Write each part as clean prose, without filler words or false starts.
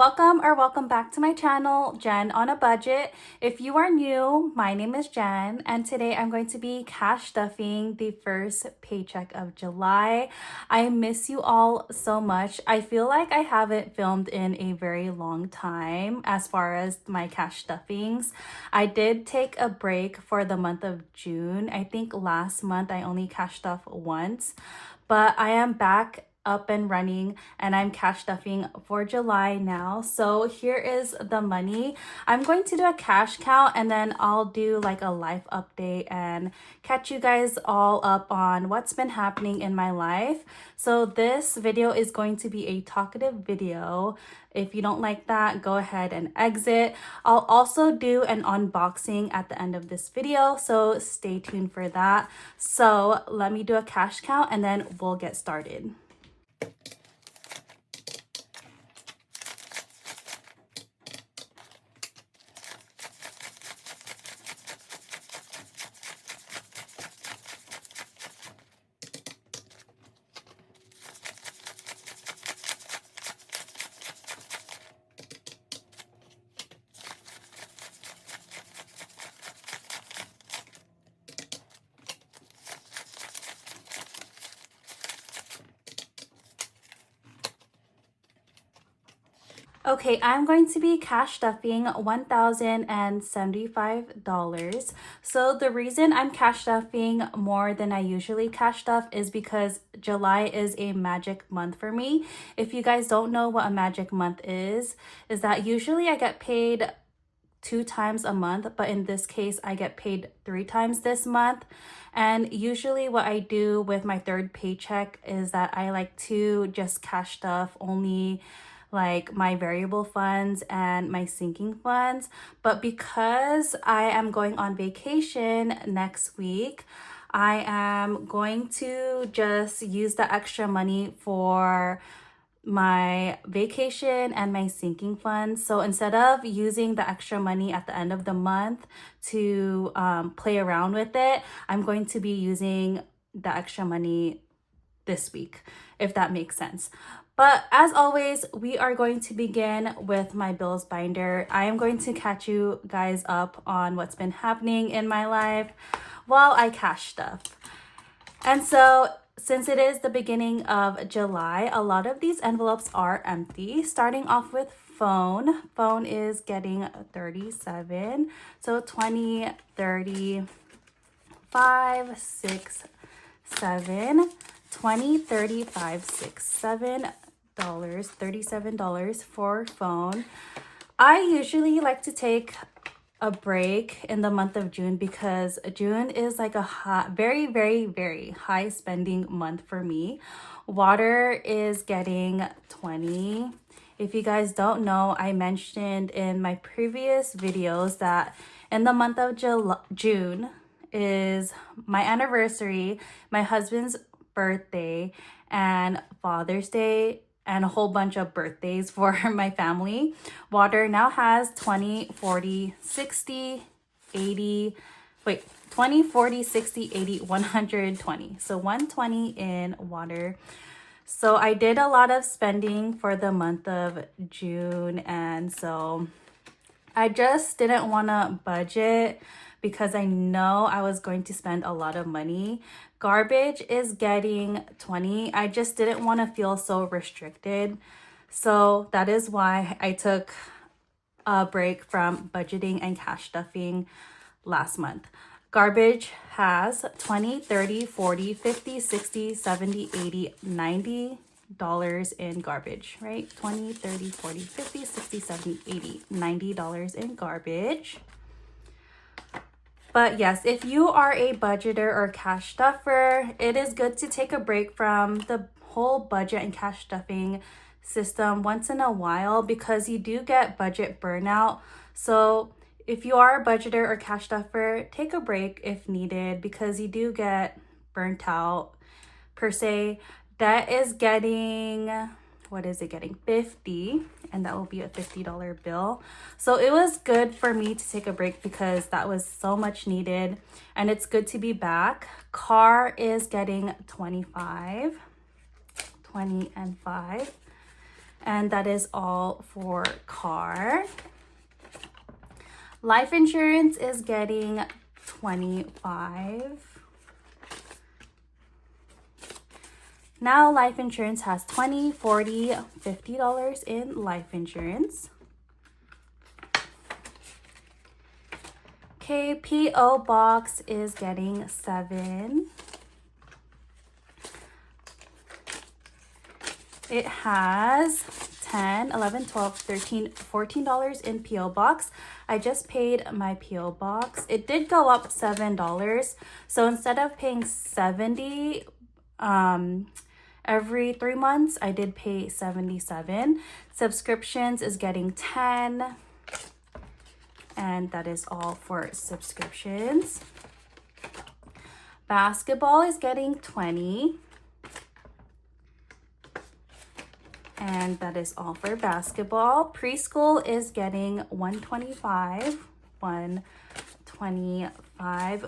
welcome back to my channel, Jen on a Budget. If you are new, my name is Jen, and today I'm going to be cash stuffing the first paycheck of July. I miss you all so much. I feel like I haven't filmed in a very long time as far as my cash stuffings. I did take a break for the month of June. I think last month I only cash stuffed once, but I am back up and running and I'm cash stuffing for July now. So here is the money. I'm going to do a cash count and then I'll do like a life update and catch you guys all up on what's been happening in my life. So this video is going to be a talkative video. If you don't like that, go ahead and exit. I'll also do an unboxing at the end of this video, so stay tuned for that. So let me do a cash count and then we'll get started. Okay, I'm going to be cash stuffing $1,075. So the reason I'm cash stuffing more than I usually cash stuff is because July is a magic month for me. If you guys don't know what a magic month is that usually I get paid 2 times a month, but in this case I get paid 3 times this month. And usually what I do with my third paycheck is that I like to just cash stuff only like my variable funds and my sinking funds. But because I am going on vacation next week, I am going to just use the extra money for my vacation and my sinking funds. So instead of using the extra money at the end of the month to play around with it, I'm going to be using the extra money this week, if that makes sense. But as always, we are going to begin with my bills binder. I am going to catch you guys up on what's been happening in my life while I cash stuff. And so since it is the beginning of July, a lot of these envelopes are empty. Starting off with phone. Phone is getting 37. So 20, 30, 5, 6, 7, 20, 35, 6, 7 dollars, $37 for phone. I usually like to take a break in the month of June because June is like a very, very, very high spending month for me. Water is getting 20. If you guys don't know, I mentioned in my previous videos that in the month of June is my anniversary, my husband's birthday, and Father's Day, and a whole bunch of birthdays for my family. Water now has 20, 40, 60, 80, 20, 40, 60, 80, 120. So 120 in water. So I did a lot of spending for the month of June, and so I just didn't want to budget because I know I was going to spend a lot of money. Garbage is getting 20. I just didn't want to feel so restricted. So that is why I took a break from budgeting and cash stuffing last month. Garbage has 20, 30, 40, 50, 60, 70, 80, 90 dollars in garbage, right? 20, 30, 40, 50, 60, 70, 80, 90 dollars in garbage. But yes, if you are a budgeter or cash stuffer, it is good to take a break from the whole budget and cash stuffing system once in a while because you do get budget burnout. So if you are a budgeter or cash stuffer, take a break if needed because you do get burnt out per se. Debt is getting, what is it getting? 50, and that will be a $50 bill. So it was good for me to take a break because that was so much needed, and it's good to be back. Car is getting 25, 20 and 5. And that is all for car. Life insurance is getting $25. Now life insurance has $20, $40, $50 in life insurance. Okay, P.O. box is getting $7. It has $10, $11, $12, $13, $14 in P.O. box. I just paid my P.O. box. It did go up $7. So instead of paying $70 every 3 months, I did pay $77. Subscriptions is getting $10. And that is all for subscriptions. Basketball is getting $20. And that is all for basketball. Preschool is getting $125. $125.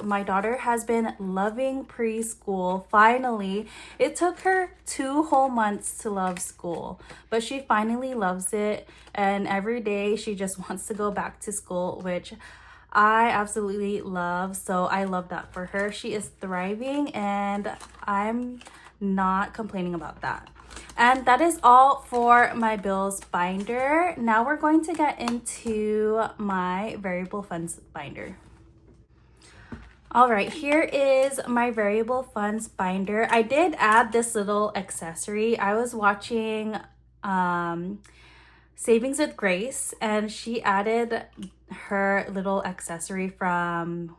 My daughter has been loving preschool. Finally, it took her 2 whole months to love school, but she finally loves it. And every day she just wants to go back to school, which I absolutely love. So I love that for her. She is thriving and I'm not complaining about that. And that is all for my bills binder. Now we're going to get into my variable funds binder. All right, here is my variable funds binder. I did add this little accessory. I was watching Savings with Grace, and she added her little accessory from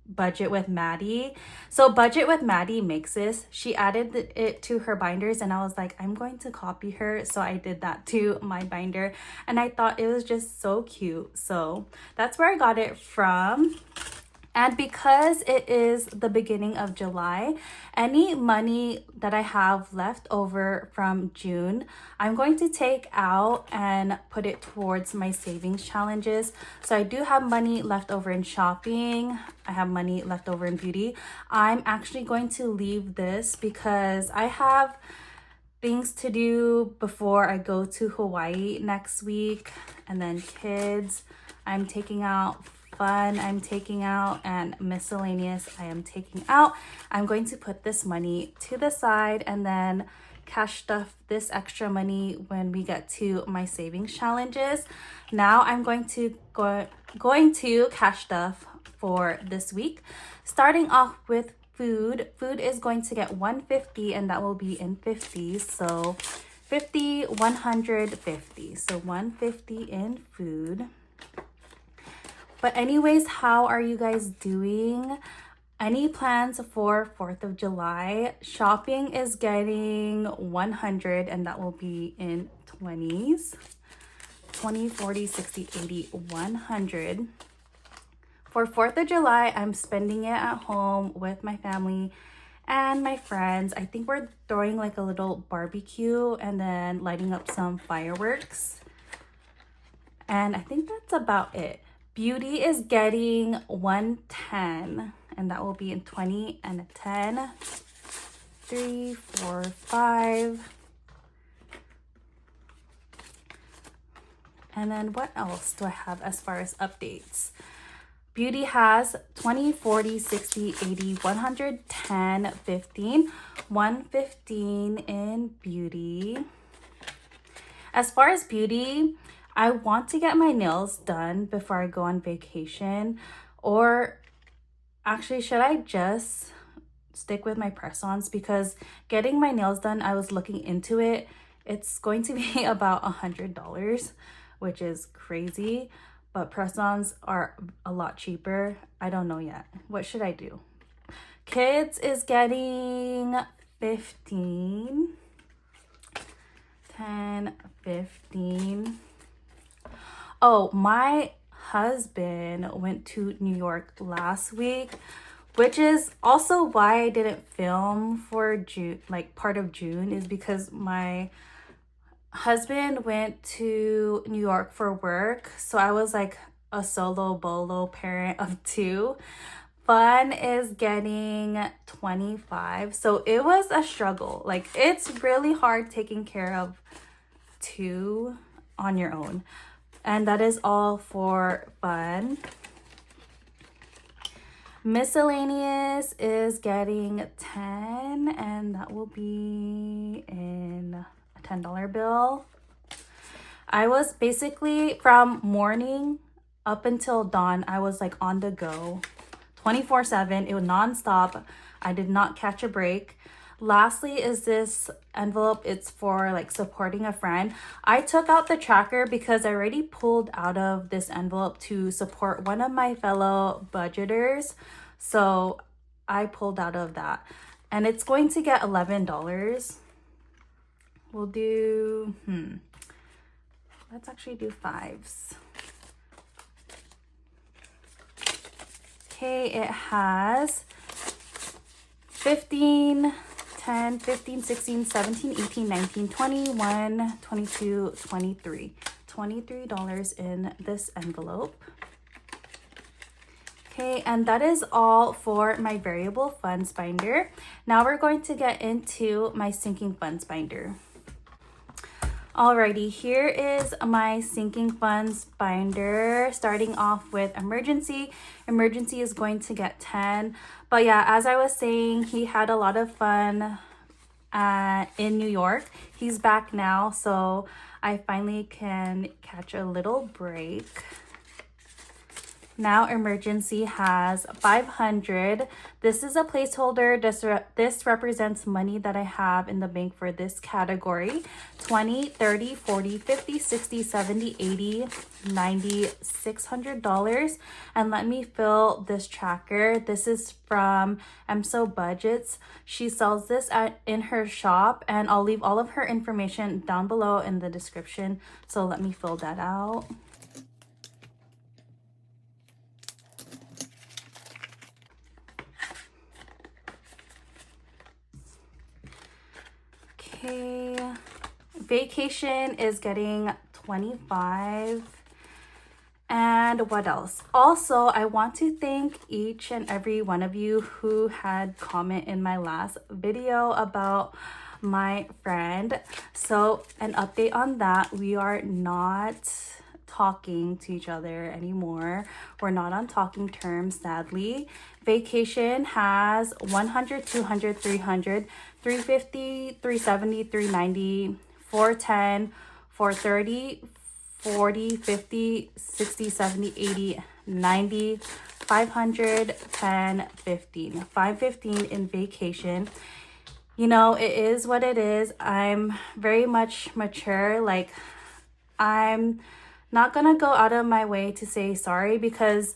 Budget with Maddie. So Budget with Maddie makes this. She added it to her binders, and I was like, I'm going to copy her. So I did that to my binder, and I thought it was just so cute. So that's where I got it from. And because it is the beginning of July, any money that I have left over from June, I'm going to take out and put it towards my savings challenges. So I do have money left over in shopping. I have money left over in beauty. I'm actually going to leave this because I have things to do before I go to Hawaii next week. And then kids, I'm taking out. Fun I'm taking out, and miscellaneous I am taking out. I'm going to put this money to the side and then cash stuff this extra money when we get to my savings challenges. Now I'm going to cash stuff for this week. Starting off with food. Food is going to get $150, and that will be in 50s. So 50, 150. So 150 in food. But anyways, how are you guys doing? Any plans for 4th of July? Shopping is getting 100, and that will be in 20s. 20, 40, 60, 80, 100. For 4th of July, I'm spending it at home with my family and my friends. I think we're throwing like a little barbecue and then lighting up some fireworks. And I think that's about it. Beauty is getting 110, and that will be in 20 and a 10. 3, 4, 5. And then what else do I have as far as updates? Beauty has 20, 40, 60, 80, 110, 15. 115 in beauty. As far as beauty, I want to get my nails done before I go on vacation. Or actually, should I just stick with my press-ons? Because getting my nails done, I was looking into it. It's going to be about $100, which is crazy. But press-ons are a lot cheaper. I don't know yet. What should I do? Kids is getting 15. 10, 15. Oh, my husband went to New York last week, which is also why I didn't film for June, like part of June, is because my husband went to New York for work. So I was like a solo bolo parent of 2. Fun is getting 25. So it was a struggle. Like, it's really hard taking care of 2 on your own. And that is all for fun. Miscellaneous is getting 10, and that will be in a $10 bill. I was basically from morning up until dawn, I was like on the go 24/7. It was nonstop. I did not catch a break. Lastly is this envelope. It's for like supporting a friend. I took out the tracker because I already pulled out of this envelope to support one of my fellow budgeters. So I pulled out of that. And it's going to get $11. We'll do, let's actually do 5s. Okay, it has 15, 10, 15, 16, 17, 18, 19, 21, 22, 23. $23 in this envelope. Okay, and that is all for my variable funds binder. Now we're going to get into my sinking funds binder. Alrighty, here is my sinking funds binder, starting off with emergency. Emergency is going to get 10. But yeah, as I was saying, he had a lot of fun in New York. He's back now, so I finally can catch a little break. Now emergency has 500. This is a placeholder. This represents money that I have in the bank for this category. 20, 30, 40, 50, 60, 70, 80, 90, $600. And let me fill this tracker. This is from So Budgets. She sells this in her shop, and I'll leave all of her information down below in the description. So let me fill that out. Okay, vacation is getting 25. And what else? Also, I want to thank each and every one of you who had comment in my last video about my friend. So an update on that, we are not talking to each other anymore. We're not on talking terms, sadly. Vacation has 100, 200, 300, 350, 370, 390, 410, 430, 40, 50, 60, 70, 80, 90, 500, 10, 15. 515 in vacation. You know, it is what it is. I'm very much mature. Like, I'm not gonna go out of my way to say sorry because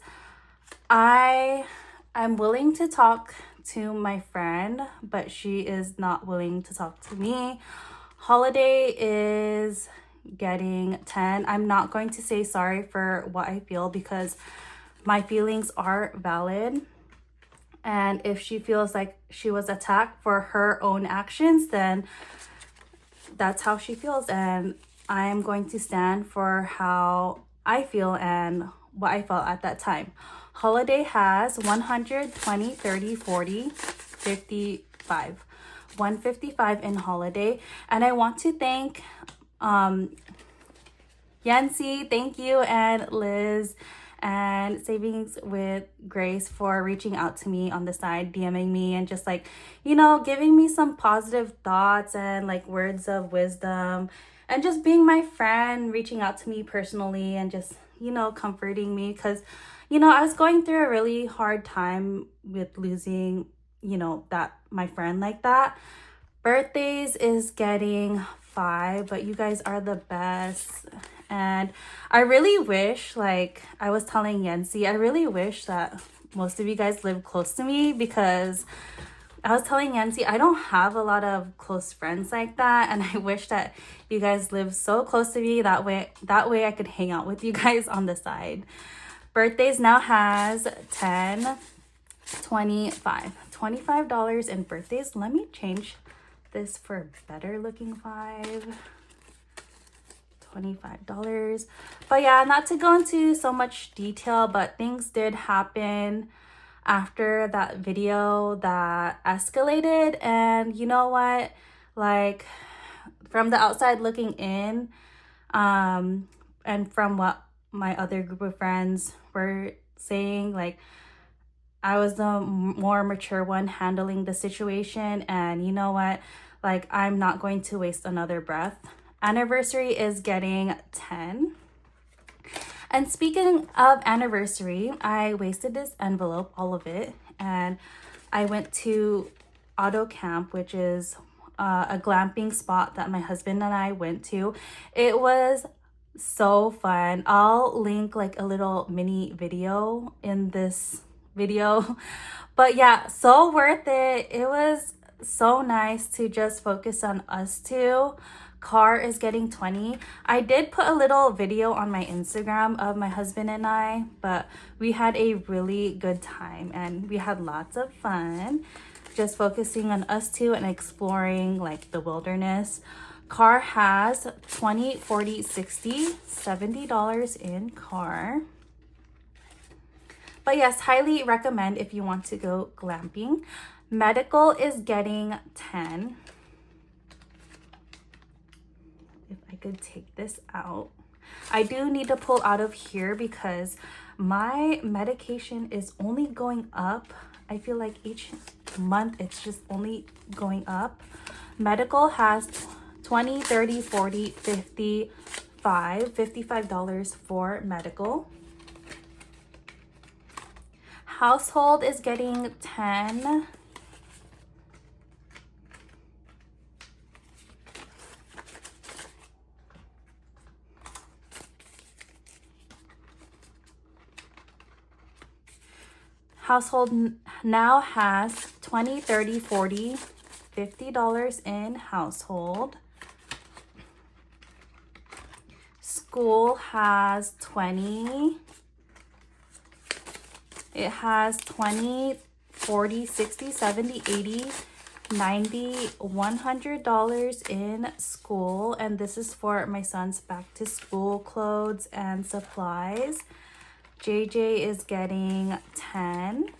I'm willing to talk to my friend, but she is not willing to talk to me. Holiday is getting 10. I'm not going to say sorry for what I feel because my feelings are valid. And if she feels like she was attacked for her own actions, then that's how she feels. And I am going to stand for how I feel and what I felt at that time. Holiday has 100, 20, 30, 40, 55. 155 in Holiday. And I want to thank Yancy, thank you, and Liz and Savings with Grace for reaching out to me on the side, DMing me, and just like, you know, giving me some positive thoughts and like words of wisdom, and just being my friend, reaching out to me personally and just, you know, comforting me because, you know, I was going through a really hard time with losing, you know, my friend like that. Birthdays is getting 5, but you guys are the best. And I really wish, like I was telling Yancy, I really wish that most of you guys live close to me because I was telling Yancy, I don't have a lot of close friends like that. And I wish that you guys live so close to me. That way I could hang out with you guys on the side. Birthdays now has 10, 25. $25 in birthdays. Let me change this for better looking 5. $25. But yeah, not to go into so much detail, but things did happen after that video that escalated. And you know what, like, From the outside looking in, and from what my other group of friends were saying, like, I was the more mature one handling the situation, and you know what? Like, I'm not going to waste another breath. Anniversary is getting 10. And speaking of anniversary, I wasted this envelope, all of it, and I went to Auto Camp, which is a glamping spot that my husband and I went to. It was so fun. I'll link like a little mini video in this video. But yeah, so worth it. It was so nice to just focus on us two. Car is getting 20. I did put a little video on my Instagram of my husband and I, but we had a really good time and we had lots of fun just focusing on us two and exploring like the wilderness. Car has 20, 40, 60, $70 in car. But yes, highly recommend if you want to go glamping. Medical is getting 10. If I could take this out. I do need to pull out of here because my medication is only going up. I feel like each month it's just only going up. Medical has 20, 30, 40, 55, $55 for medical. Household is getting 10. Household now has 20, 30, 40, $50 in household. School has 20. It has 20, 40, 60, 70, 80, 90, $100 in school. And this is for my son's back to school clothes and supplies. JJ is getting 10.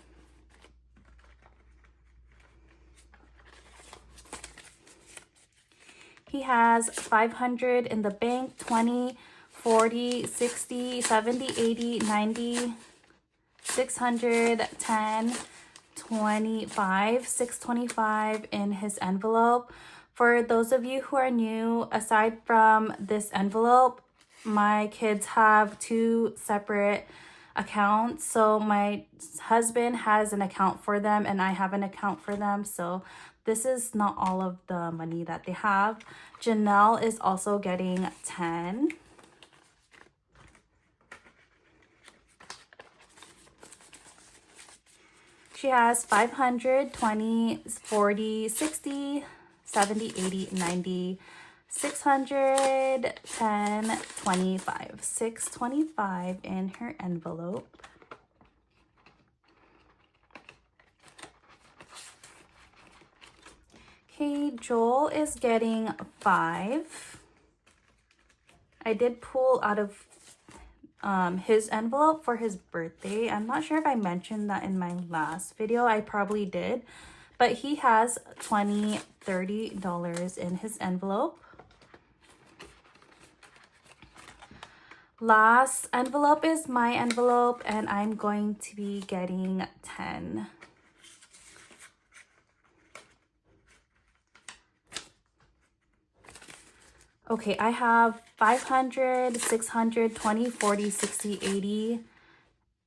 He has 500 in the bank, 20, 40, 60, 70, 80, 90, 600, 10, 25, 625 in his envelope. For those of you who are new, aside from this envelope, my kids have two separate accounts. So my husband has an account for them and I have an account for them. So this is not all of the money that they have. Janelle is also getting 10. She has 500, 20, 40, 60, 70, 80, 90, 600, 10, 25. 625 in her envelope. Okay, Joel is getting 5. I did pull out of his envelope for his birthday. I'm not sure if I mentioned that in my last video. I probably did. But he has $20, $30 in his envelope. Last envelope is my envelope, and I'm going to be getting 10. Okay, I have 500, 600, 20, 40, 60, 80,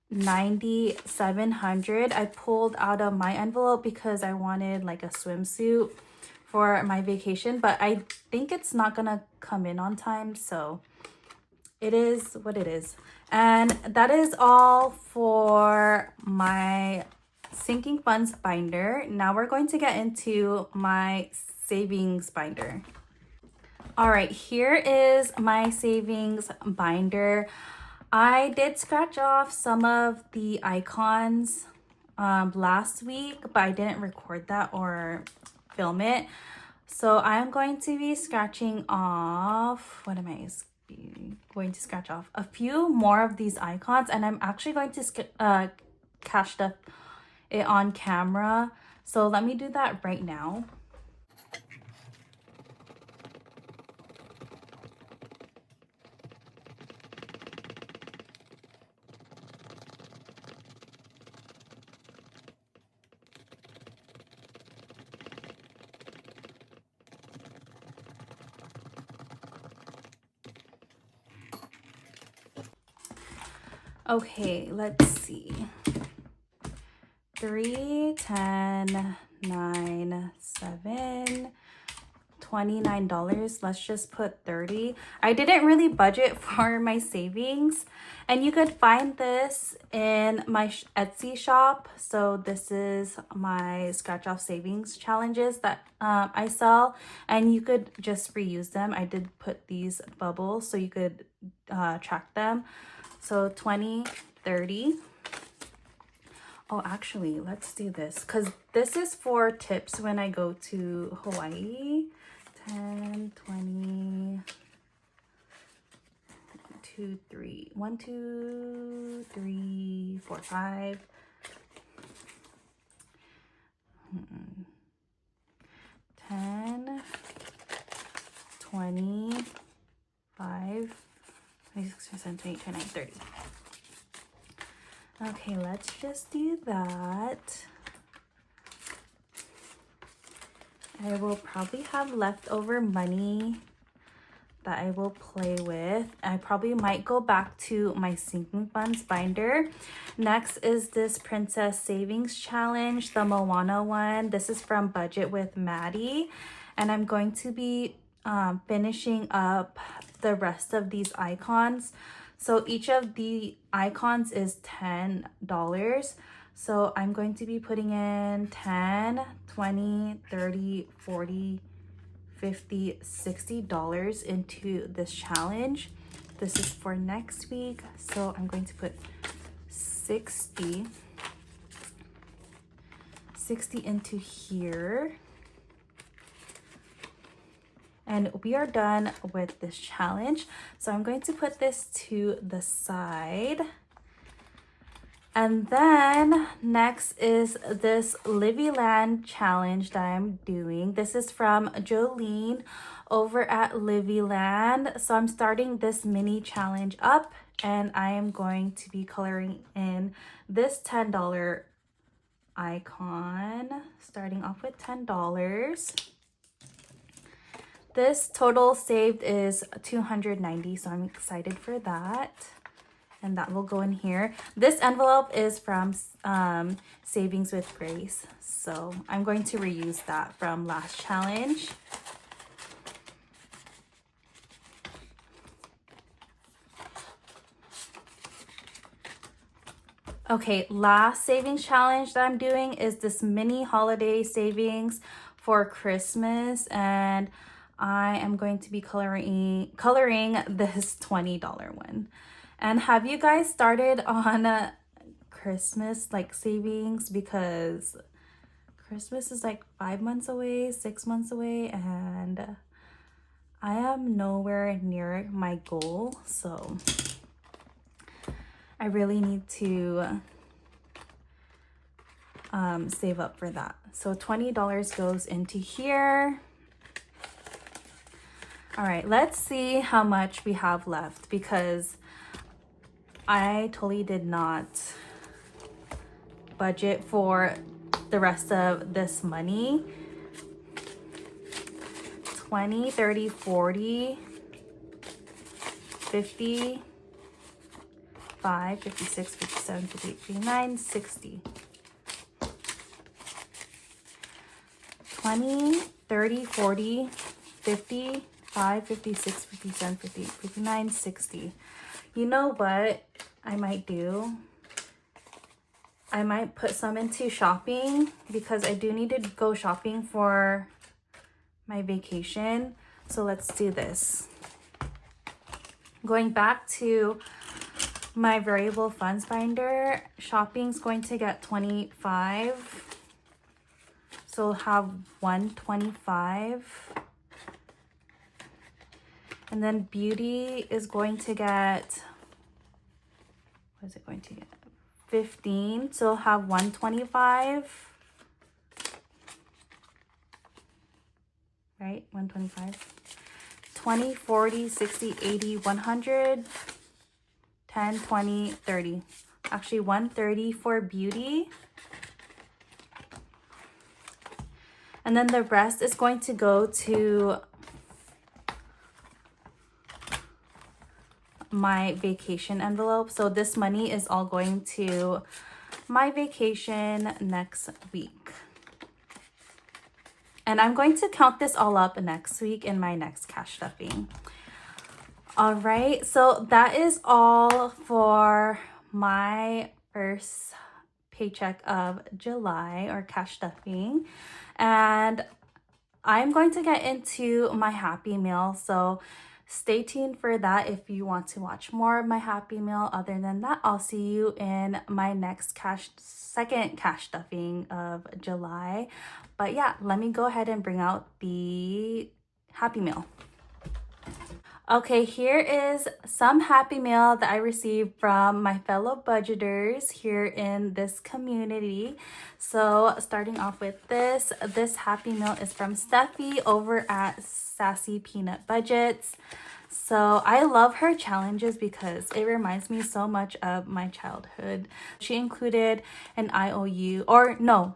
90, 700. I pulled out of my envelope because I wanted like a swimsuit for my vacation, but I think it's not gonna come in on time, so it is what it is. And that is all for my sinking funds binder. Now we're going to get into my savings binder. All right, here is my savings binder. I did scratch off some of the icons last week, but I didn't record that or film it. So I'm going to be scratching off, what am I going to scratch off? A few more of these icons, and I'm actually going to catch it on camera. So let me do that right now. Okay, let's see. 3, 10, 9, 7, $29. Let's just put 30. I didn't really budget for my savings, and you could find this in my Etsy shop. So this is my scratch off savings challenges that I sell, and you could just reuse them. I did put these bubbles so you could track them. So 20, 30. Oh, actually, let's do this because this is for tips when I go to Hawaii. 10, 20, 2, 3, 1, 2, 3, 4, 5. 10, 25, 26, 27, 28, 29, 30. Okay, let's just do that. I will probably have leftover money that I will play with. I probably might go back to my sinking funds binder. Next is this Princess Savings Challenge, the Moana one. This is from Budget with Maddie. And I'm going to be finishing up the rest of these icons. So each of the icons is $10. So I'm going to be putting in 10, 20, 30, 40, 50, $60 into this challenge. This is for next week. So I'm going to put 60 into here. And we are done with this challenge. So I'm going to put this to the side. And then next is this Lilac challenge that I'm doing. This is from Jolene over at Lilac. So I'm starting this mini challenge up, and I am going to be coloring in this $10 icon, starting off with $10. This total saved is $290, so I'm excited for that. And that will go in here. This envelope is from Savings with Grace. So I'm going to reuse that from last challenge. Okay, last savings challenge that I'm doing is this mini holiday savings for Christmas. And I am going to be coloring this $20 one. And have you guys started on Christmas like savings? Because Christmas is like 5 months away, 6 months away, and I am nowhere near my goal. So I really need to save up for that. So $20 goes into here. All right, let's see how much we have left, because I totally did not budget for the rest of this money. 20, 30, 40, 50, 5, 56, 57, 58, 59, 60. 20, 30, 40, 50, 5, 56, 57, 58, 59, 60. You know what I might do? I might put some into shopping, because I do need to go shopping for my vacation. So let's do this. Going back to my variable funds binder, shopping's going to get 25. So we'll have 125. And then beauty is going to get, what is it going to get? 15. So we'll have 125. Right? 125. 20, 40, 60, 80, 100, 10, 20, 30. Actually, 130 for beauty. And then the rest is going to go to my vacation envelope. So this money is all going to my vacation next week. And I'm going to count this all up next week in my next cash stuffing. All right, so that is all for my first paycheck of July or cash stuffing. And I'm going to get into my Happy Meal. So stay tuned for that if you want to watch more of my Happy Meal. Other than that, I'll see you in my next second cash stuffing of July. But yeah, let me go ahead and bring out the Happy Meal. Okay, here is some Happy Meal that I received from my fellow budgeters here in this community. So starting off with this Happy Meal is from Steffi over at Sassy Peanut Budgets. So I love her challenges because it reminds me so much of my childhood. She included an IOU or no,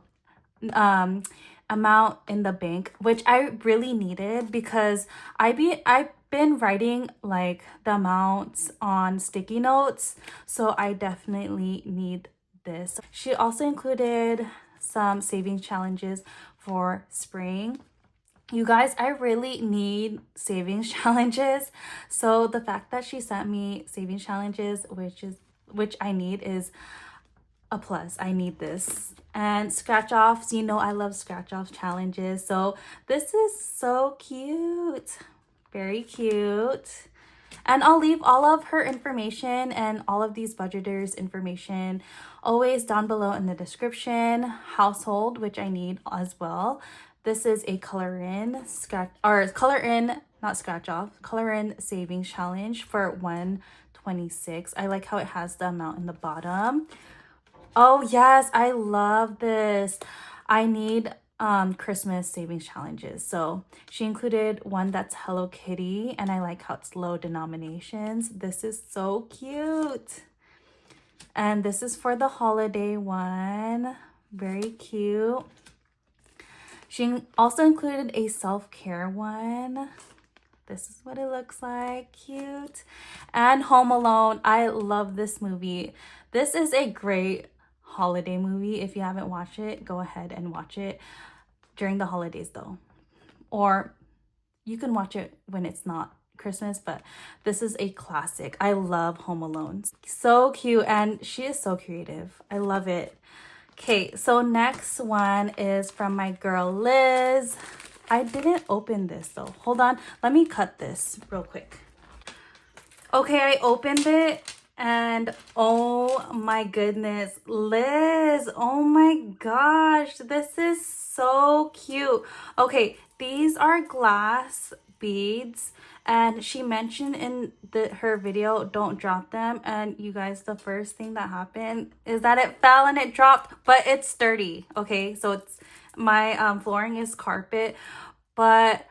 amount in the bank, which I really needed because I've been writing like the amounts on sticky notes, so I definitely need this. She also included some savings challenges for spring. You guys, I really need savings challenges, so the fact that she sent me savings challenges, which I need, is a plus. I need this. And scratch offs, you know I love scratch off challenges, so this is so cute. Very cute. And I'll leave all of her information and all of these budgeters information always down below in the description. Household, which I need as well. This is a color in savings challenge for 126. I like how it has the amount in the bottom. Oh yes, I love this. I need Christmas savings challenges. So she included one that's Hello Kitty, and I like how it's low denominations. This is so cute. And this is for the holiday one. Very cute. She also included a self-care one. This is what it looks like. Cute. And Home Alone. I love this movie. This is a great holiday movie. If you haven't watched it, go ahead and watch it during the holidays though, or you can watch it when it's not Christmas, but this is a classic. I love Home Alone. So cute, and she is so creative. I love it. Okay, so next one is from my girl Liz. I didn't open this though. Hold on, let me cut this real quick. Okay, I opened it. And oh my goodness, Liz, oh my gosh, this is so cute. Okay, these are glass beads, and she mentioned in her video, don't drop them. And you guys, the first thing that happened is that it fell and it dropped, but it's sturdy. Okay, so it's my flooring is carpet, but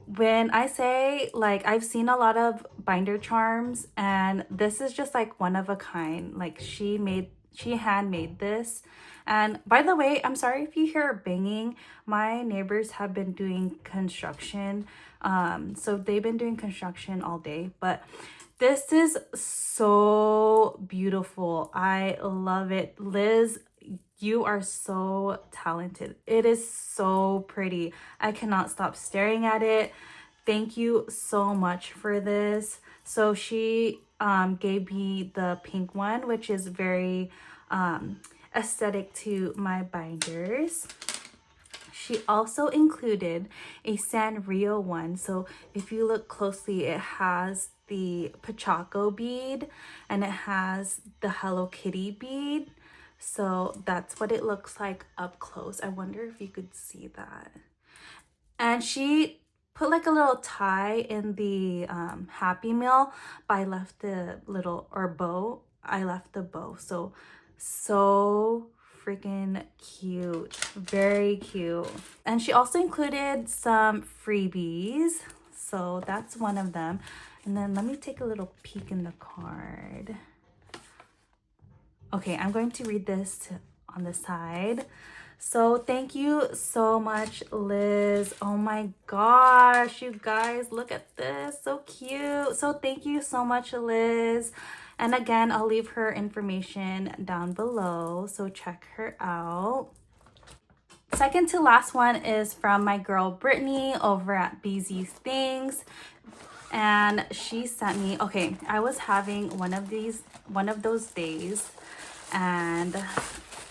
when I say, like, I've seen a lot of binder charms, and this is just like one of a kind. Like she handmade this. And by the way, I'm sorry if you hear banging. My neighbors have been doing construction. So they've been doing construction all day, but this is so beautiful. I love it. Liz, you are so talented. It is so pretty. I cannot stop staring at it. Thank you so much for this. So she gave me the pink one, which is very aesthetic to my binders. She also included a Sanrio one. So if you look closely, it has the Pachaco bead and it has the Hello Kitty bead. So that's what it looks like up close. I wonder if you could see that. And she put like a little tie in the Happy Meal, but I left the bow. I left the bow. So freaking cute. Very cute. And she also included some freebies. So that's one of them. And then let me take a little peek in the card. Okay, I'm going to read this on the side. So thank you so much, Liz. Oh my gosh, you guys, look at this. So cute. So thank you so much, Liz. And again, I'll leave her information down below, so check her out. Second to last one is from my girl Brittany over at BZ Things. And she sent me, okay, I was having one of those days, and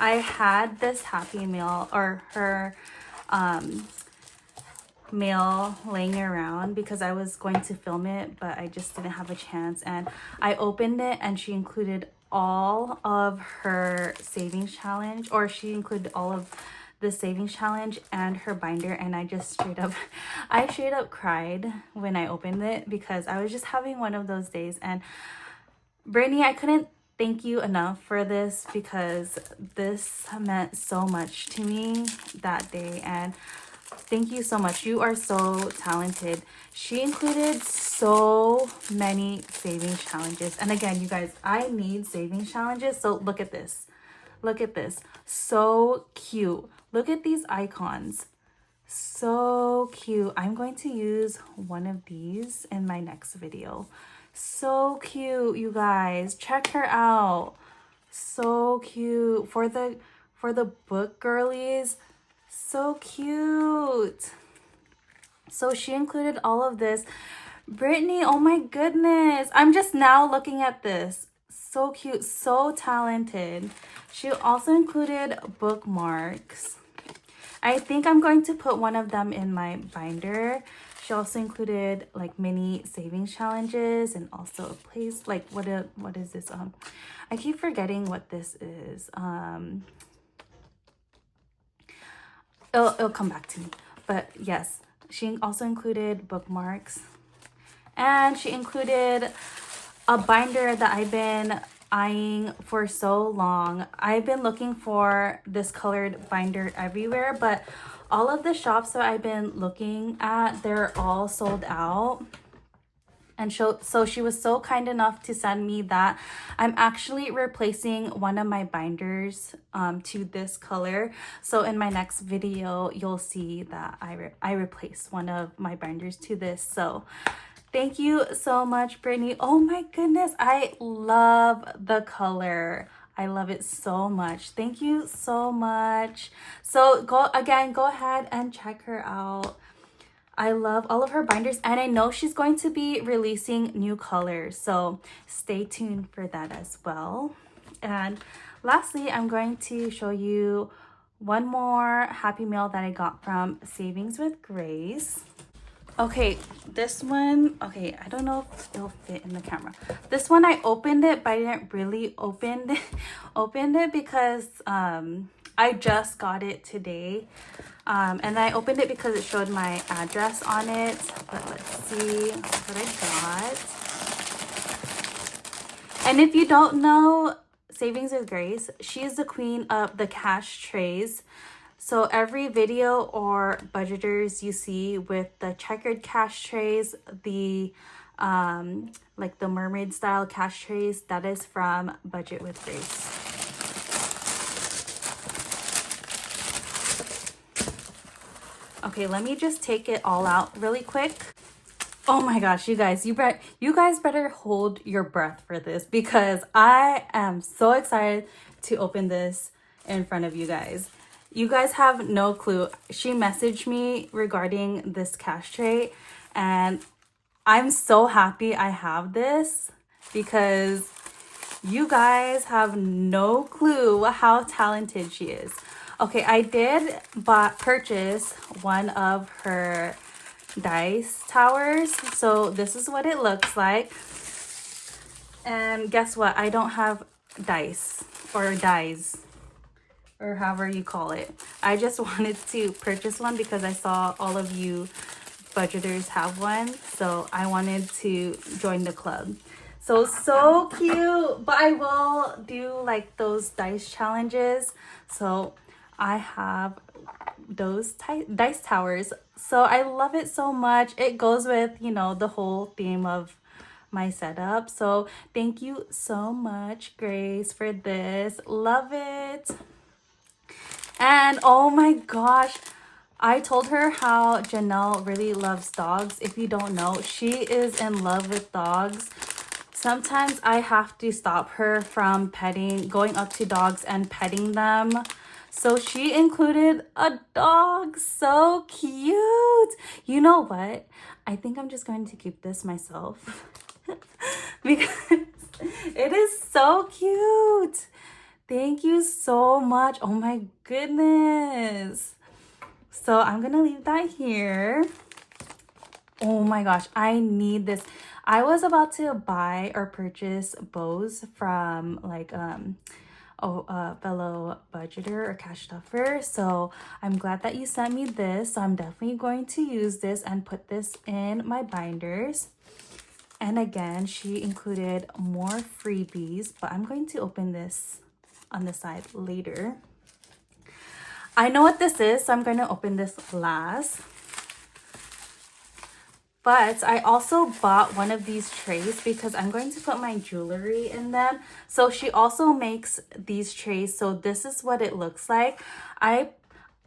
I had this Happy Meal, or her meal, laying around because I was going to film it, but I just didn't have a chance. And I opened it, and she included all of her savings challenge, or she included all of the savings challenge and her binder. And I just I straight up cried when I opened it because I was just having one of those days. And Brittany, I couldn't thank you enough for this because this meant so much to me that day. And thank you so much. You are so talented. She included so many savings challenges. And again, you guys, I need savings challenges. So look at this. Look at this. So cute. Look at these icons. So cute. I'm going to use one of these in my next video. So cute, you guys. Check her out. So cute. For the book girlies. So cute. So she included all of this. Brittany, oh my goodness. I'm just now looking at this. So cute. So talented. She also included bookmarks. I think I'm going to put one of them in my binder. She also included like mini savings challenges and also a place like what is this? I keep forgetting what this is. It'll come back to me. But yes, she also included bookmarks, and she included a binder that I've been eyeing for so long. I've been looking for this colored binder everywhere, but all of the shops that I've been looking at, they're all sold out. And so she was so kind enough to send me that. I'm actually replacing one of my binders to this color. So in my next video, you'll see that I replaced one of my binders to this. So thank you so much, Brittany. Oh my goodness, I love the color. I love it so much. Thank you so much. So go ahead and check her out. I love all of her binders, and I know she's going to be releasing new colors, so stay tuned for that as well. And lastly, I'm going to show you one more Happy Meal that I got from Savings with Grace. Okay, this one, okay, I don't know if it'll fit in the camera. This one, I opened it, but I didn't really open it because I just got it today. And I opened it because it showed my address on it. But let's see what I got. And if you don't know Savings with Grace, she is the queen of the cash trays. So every video or budgeters you see with the checkered cash trays, the like the mermaid style cash trays, that is from Budget with Grace. Okay, let me just take it all out really quick. Oh my gosh, you guys, you guys better hold your breath for this because I am so excited to open this in front of you guys. You guys have no clue. She messaged me regarding this cash tray, and I'm so happy I have this because you guys have no clue how talented she is. Okay, I did purchase one of her dice towers. So this is what it looks like. And guess what? I don't have dice or dies, or however you call it. I just wanted to purchase one because I saw all of you budgeters have one. So I wanted to join the club. So cute. But I will do like those dice challenges. So I have those dice towers. So I love it so much. It goes with, you know, the whole theme of my setup. So thank you so much, Grace, for this. Love it. And oh my gosh, I told her how Janelle really loves dogs. If you don't know, she is in love with dogs. Sometimes I have to stop her from going up to dogs and petting them. So she included a dog. So cute. You know what? I think I'm just going to keep this myself because it is so cute. Thank you so much. Oh my goodness. So I'm gonna leave that here. Oh my gosh, I need this. I was about to buy or purchase bows from like a fellow budgeter or cash stuffer. So I'm glad that you sent me this. So I'm definitely going to use this and put this in my binders. And again, she included more freebies, but I'm going to open this on the side later. I know what this is, so I'm going to open this last. But I also bought one of these trays because I'm going to put my jewelry in them. So she also makes these trays. So this is what it looks like.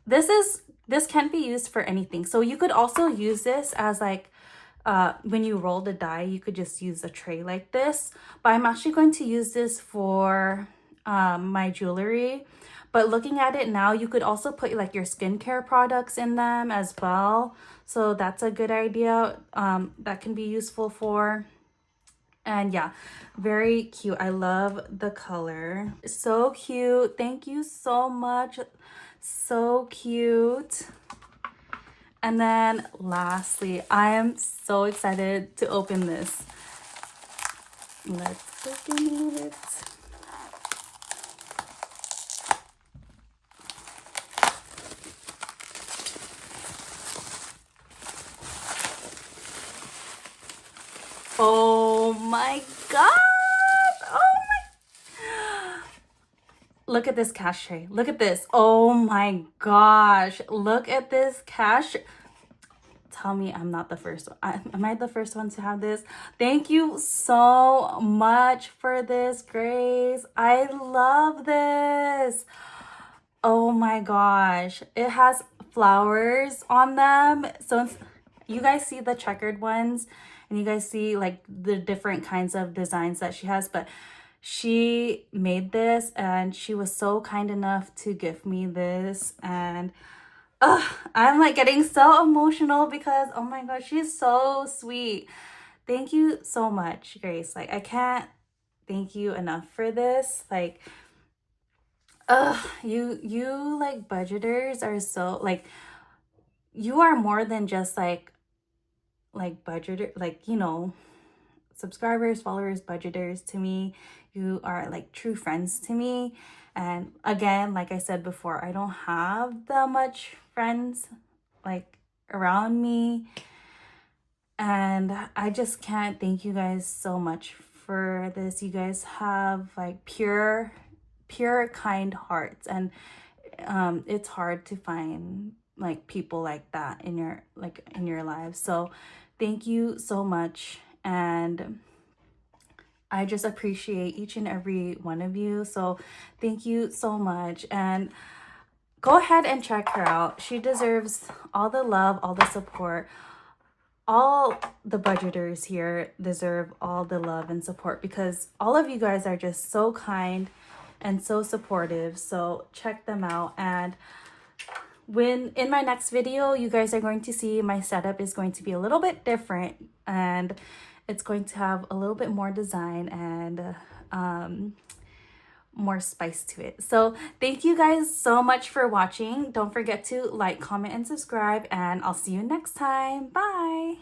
This can be used for anything. So you could also use this as like when you roll the die, you could just use a tray like this. But I'm actually going to use this for my jewelry. But looking at it now, you could also put like your skincare products in them as well. So that's a good idea. That can be useful for. And yeah, very cute. I love the color. So cute. Thank you so much. So cute. And then lastly, I am so excited to open this. Let's open it. Oh my god. Oh my. Look at this cash tray. Look at this. Oh my gosh. Look at this cash. Tell me I'm not the first one. Am I the first one to have this? Thank you so much for this, Grace. I love this. Oh my gosh. It has flowers on them. So you guys see the checkered ones and you guys see like the different kinds of designs that she has, but she made this and she was so kind enough to give me this. And I'm like getting so emotional because oh my gosh, she's so sweet. Thank you so much, Grace. Like I can't thank you enough for this. Like you like budgeters are so like you are more than just like budgeter, like, you know, subscribers, followers, budgeters. To me, you are like true friends to me. And again, like I said before, I don't have that much friends like around me, and I just can't thank you guys so much for this. You guys have like pure kind hearts, and it's hard to find like people like that in your lives. So thank you so much, and I just appreciate each and every one of you. So thank you so much, and go ahead and check her out. She deserves all the love, all the support. All the budgeters here deserve all the love and support because all of you guys are just so kind and so supportive. So check them out. And when in my next video, you guys are going to see my setup is going to be a little bit different, and it's going to have a little bit more design and more spice to it. So thank you guys so much for watching. Don't forget to like, comment, and subscribe, and I'll see you next time. Bye.